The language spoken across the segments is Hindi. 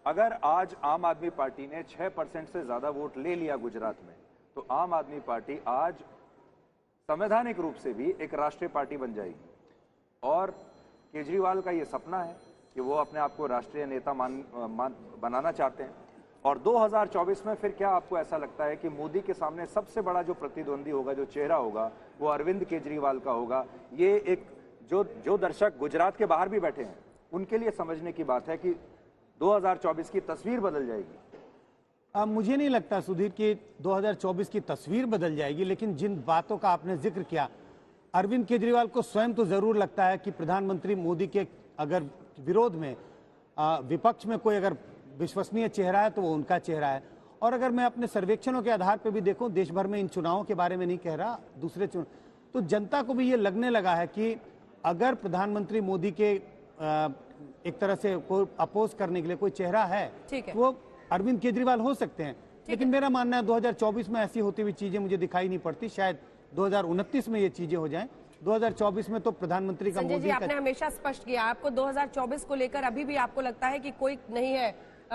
अगर आज आम आदमी पार्टी ने 6% से ज्यादा वोट ले लिया गुजरात में, तो आम आदमी पार्टी आज संवैधानिक रूप से भी एक राष्ट्रीय पार्टी बन जाएगी। और केजरीवाल का ये सपना है कि वो अपने आप को राष्ट्रीय नेता बनाना चाहते हैं। और 2024 में फिर क्या आपको ऐसा लगता है कि मोदी के सामने सबसे बड़ा जो प्रतिद्वंदी होगा, जो चेहरा होगा, वो अरविंद केजरीवाल का होगा? ये एक जो दर्शक गुजरात के बाहर भी बैठे हैं उनके लिए समझने की बात है कि 2024 की तस्वीर बदल जाएगी। मुझे नहीं लगता सुधीर कि 2024 की तस्वीर बदल जाएगी, लेकिन जिन बातों का आपने जिक्र किया, अरविंद केजरीवाल को स्वयं तो जरूर लगता है कि प्रधानमंत्री मोदी के अगर विरोध में विपक्ष में कोई अगर विश्वसनीय चेहरा है तो वो उनका चेहरा है। और अगर मैं अपने सर्वेक्षणों के आधार पर भी देखूं, देश भर में इन चुनावों के बारे में नहीं कह रहा, दूसरे चुनाव, तो जनता को भी ये लगने लगा है कि अगर प्रधानमंत्री मोदी के एक तरह से कोई अपोज करने के लिए कोई चेहरा है तो वो अरविंद केजरीवाल हो सकते हैं। लेकिन मेरा मानना है 2024 में ऐसी होती हुई चीजें मुझे दिखाई नहीं पड़ती। शायद 2029 में ये चीजें हो जाएं। 2024 में तो प्रधानमंत्री का मोदी आपने हमेशा स्पष्ट किया, आपको 2024 को लेकर अभी भी आपको लगता है कि कोई नहीं है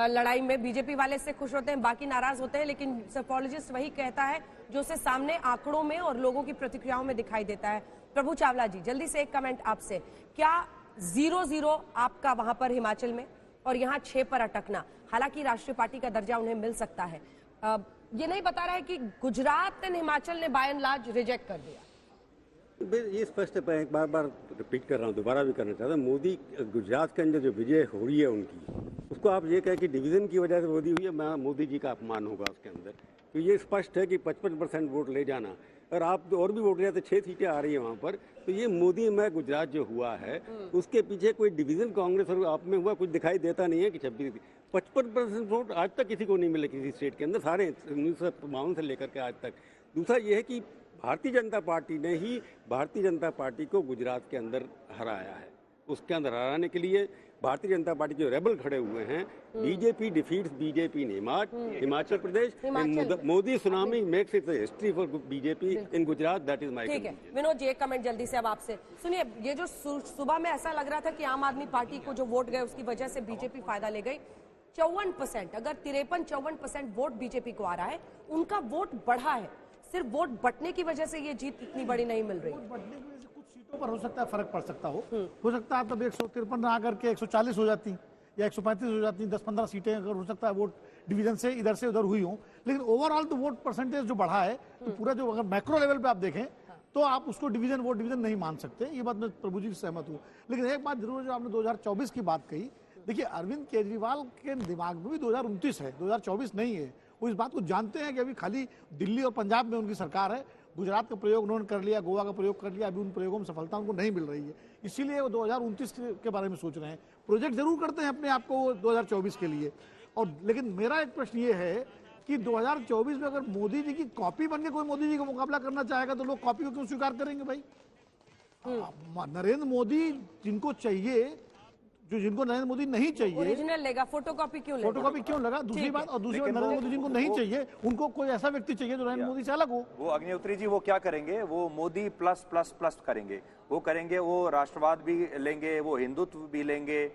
लड़ाई में। बीजेपी वाले से खुश होते हैं, बाकी नाराज होते हैं, लेकिन सफोलॉजिस्ट वही कहता है जो उसे सामने आंकड़ों में और लोगों की प्रतिक्रियाओं में दिखाई देता है। प्रभु चावला जी, जल्दी से एक कमेंट आपसे, क्या 0-0 आपका वहां पर हिमाचल में और यहाँ 6 पर अटकना, हालांकि राष्ट्रीय पार्टी का दर्जा उन्हें मिल सकता है, ये नहीं बता रहा है कि गुजरात एंड हिमाचल ने बाय एंड लार्ज रिजेक्ट कर दिया? ये स्पष्ट है, मैं एक बार रिपीट कर रहा हूँ, दोबारा भी करना चाहता हूँ। मोदी गुजरात के अंदर जो विजय हो रही है उनकी, उसको आप ये कहें कि डिवीजन की वजह से मोदी हुई है, मोदी जी का अपमान होगा उसके अंदर। तो ये स्पष्ट है कि 55% वोट ले जाना, और आप और भी वोट ले जाते, 6 सीटें आ रही है वहाँ पर, तो ये मोदी में गुजरात जो हुआ है उसके पीछे कोई डिवीजन कांग्रेस और आप में हुआ कुछ दिखाई देता नहीं है कि 55% वोट आज तक किसी को नहीं मिले किसी स्टेट के अंदर, सारे 1952 से लेकर के आज तक। दूसरा ये है कि भारतीय जनता पार्टी ने ही भारतीय जनता पार्टी को गुजरात के अंदर हराया है। उसके अंदर हराने के लिए भारतीय जनता पार्टी जो रेबल खड़े हुए हैं, BJP defeats BJP in Himachal Pradesh, Modi tsunami makes it history for BJP in Gujarat, that is my. ठीक है विनोद जी, एक कमेंट जल्दी से अब आपसे सुनिए। ये जो सुबह में ऐसा लग रहा था कि आम आदमी पार्टी को जो वोट गए उसकी वजह से बीजेपी फायदा ले गई, 54%, अगर 53-54% वोट बीजेपी को आ रहा है, उनका वोट बढ़ा है, सिर्फ वोट बंटने की वजह से ये जीत इतनी बड़ी नहीं मिल रही। बंटने की वजह से कुछ सीटों पर हो सकता है फर्क पड़ सकता हो सकता है तब 153 आकर के 140 हो जाती या 135 हो जाती, 10-15 सीटें अगर हो सकता है वोट डिवीजन से इधर से उधर हुई हो, लेकिन ओवरऑल तो वोट परसेंटेज जो बढ़ा है, तो पूरा जो अगर मैक्रो लेवल पे आप देखें तो आप उसको डिवीजन वोट डिवीजन नहीं मान सकते। ये बात मैं प्रभु जी से सहमत हूँ। लेकिन एक बात जरूर, जो आपने 2024 की बात कही, देखिए अरविंद केजरीवाल के दिमाग में भी 2029 है, 2024 नहीं है। वो इस बात को जानते हैं कि अभी खाली दिल्ली और पंजाब में उनकी सरकार है, गुजरात का प्रयोग उन्होंने कर लिया, गोवा का प्रयोग कर लिया, अभी उन प्रयोगों में सफलता उनको नहीं मिल रही है, इसीलिए वो 2029 के बारे में सोच रहे हैं। प्रोजेक्ट जरूर करते हैं अपने आप को 2024 के लिए। और लेकिन मेरा एक प्रश्न ये है कि 2024 में अगर मोदी जी की कॉपी बनके कोई मोदी जी का मुकाबला करना चाहेगा तो लोग कॉपी को क्यों स्वीकार करेंगे भाई? नरेंद्र मोदी जिनको चाहिए, जो जिनको नरेंद्र मोदी नहीं चाहिए, ओरिजिनल लेगा, फोटोकॉपी क्यों लेगा? फोटोकॉपी क्यों लगा? दूसरी बात, और दूसरी बात, नरेंद्र मोदी जिनको नहीं चाहिए उनको कोई ऐसा व्यक्ति चाहिए जो नरेंद्र मोदी से अलग हो। वो अग्निहोत्री जी वो क्या करेंगे? वो मोदी प्लस प्लस प्लस करेंगे, वो करेंगे, वो राष्ट्रवाद भी लेंगे, वो हिंदुत्व भी लेंगे,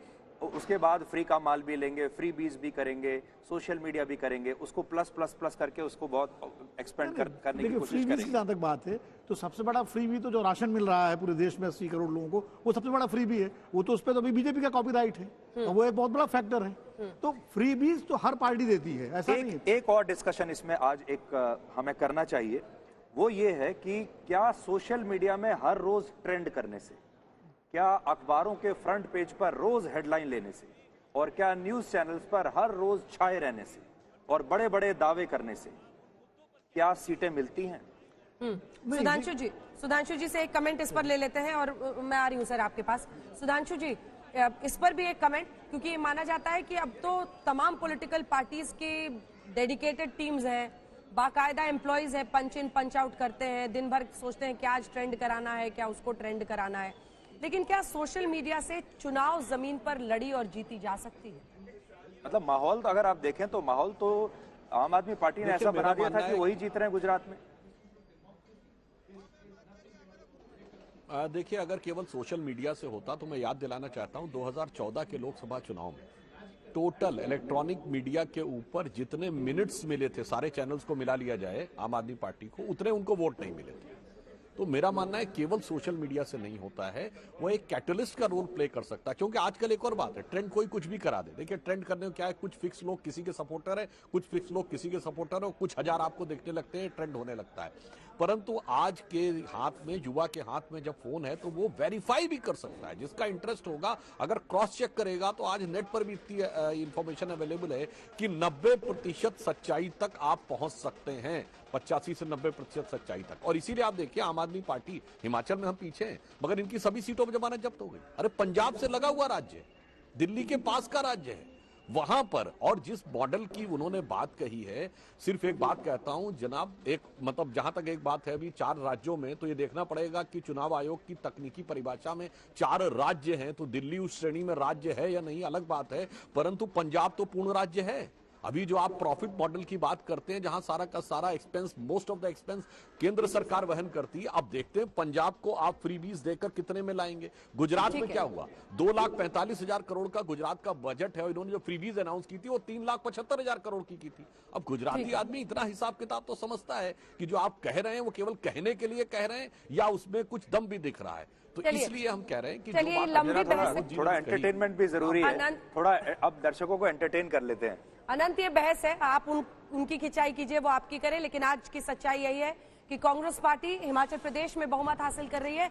उसके बाद फ्री का माल भी लेंगे, फ्री बीज भी करेंगे, सोशल मीडिया भी करेंगे, उसको प्लस प्लस प्लस करके उसको बहुत एक्सपेंड करने की कोशिश करेंगे। जहां तक बात है तो सबसे बड़ा फ्री भी तो जो राशन मिल रहा है पूरे देश में 80 करोड़ लोगों को, वो सबसे बड़ा फ्री भी है। वो तो उस पर तो अभी बीजेपी का कॉपीराइट है, तो वो एक बहुत बड़ा फैक्टर है। तो फ्री बीज तो हर पार्टी देती है, ऐसा नहीं है। एक और डिस्कशन इसमें आज एक हमें करना चाहिए, वो ये है कि क्या सोशल मीडिया में हर रोज ट्रेंड करने से, क्या अखबारों के फ्रंट पेज पर रोज हेडलाइन लेने से, और क्या न्यूज चैनल्स पर हर रोज छाए रहने से और बड़े बड़े दावे करने से क्या सीटें मिलती हैं? सुधांशु जी से एक कमेंट इस पर ले लेते हैं और मैं आ रही हूं सर आपके पास। सुधांशु जी, इस पर भी एक कमेंट, क्योंकि माना जाता है कि अब तो तमाम पॉलिटिकल पार्टीज की डेडिकेटेड टीम्स हैं, बाकायदा एम्प्लॉयज है, पंच इन पंच आउट करते हैं, दिन भर सोचते हैं क्या आज ट्रेंड कराना है, क्या उसको ट्रेंड कराना है, लेकिन क्या सोशल मीडिया से चुनाव जमीन पर लड़ी और जीती जा सकती है? मतलब माहौल तो अगर आप देखें तो माहौल तो आम आदमी पार्टी ने ऐसा बना दिया था कि वही जीत रहे हैं गुजरात में। देखिए, अगर केवल सोशल मीडिया से होता तो मैं याद दिलाना चाहता हूं 2014 के लोकसभा चुनाव में टोटल इलेक्ट्रॉनिक मीडिया के ऊपर जितने मिनट्स मिले थे, सारे चैनल्स को मिला लिया जाए आम आदमी पार्टी को, उतने उनको वोट नहीं मिले थे। तो मेरा मानना है केवल सोशल मीडिया से नहीं होता है, वो एक कैटलिस्ट का रोल प्ले कर सकता है। क्योंकि आजकल एक और बात है, ट्रेंड कोई कुछ भी करा दे। देखिए ट्रेंड करने में क्या है, कुछ फिक्स लोग किसी के सपोर्टर है, कुछ फिक्स लोग किसी के सपोर्टर है, और कुछ हजार आपको देखने लगते हैं, ट्रेंड होने लगता है। परंतु आज के हाथ में, युवा के हाथ में जब फोन है तो वो वेरीफाई भी कर सकता है। जिसका इंटरेस्ट होगा अगर क्रॉस चेक करेगा, तो आज नेट पर भी इतनी इंफॉर्मेशन अवेलेबल है कि 90% सच्चाई तक आप पहुंच सकते हैं, 85 से 90% सच्चाई तक। और इसीलिए आप देखिए आम आदमी पार्टी, हिमाचल में हम पीछे हैं, मगर इनकी सभी सीटों पर जमानत जब्त हो गई। अरे पंजाब से लगा हुआ राज्य है, दिल्ली के पास का राज्य है, वहां पर। और जिस मॉडल की उन्होंने बात कही है, सिर्फ एक बात कहता हूं जनाब, एक मतलब जहां तक एक बात है अभी 4 राज्यों में, तो ये देखना पड़ेगा कि चुनाव आयोग की तकनीकी परिभाषा में 4 राज्य हैं, तो दिल्ली उस श्रेणी में राज्य है या नहीं अलग बात है, परंतु पंजाब तो पूर्ण राज्य है। अभी जो आप प्रॉफिट मॉडल की बात करते हैं, जहां सारा का सारा expense, most of the expense केंद्र सरकार वहन करती है, अब देखते हैं पंजाब को आप फ्रीबीज देकर कितने में लाएंगे। गुजरात में क्या हुआ, 2,45,000 करोड़ का गुजरात का बजट है, और इन्होंने जो फ्रीबीज अनाउंस की थी वो 3,75,000 करोड़ की थी। अब गुजराती आदमी इतना हिसाब किताब तो समझता है कि जो आप कह रहे हैं वो केवल कहने के लिए कह रहे हैं या उसमें कुछ दम भी दिख रहा है। तो इसलिए हम कह रहे हैं कि थोड़ा एंटरटेनमेंट भी जरूरी है, थोड़ा अब दर्शकों को एंटरटेन कर लेते हैं। अनंत, ये बहस है, आप उनकी खिंचाई कीजिए, वो आपकी करें, लेकिन आज की सच्चाई यही है कि कांग्रेस पार्टी हिमाचल प्रदेश में बहुमत हासिल कर रही है।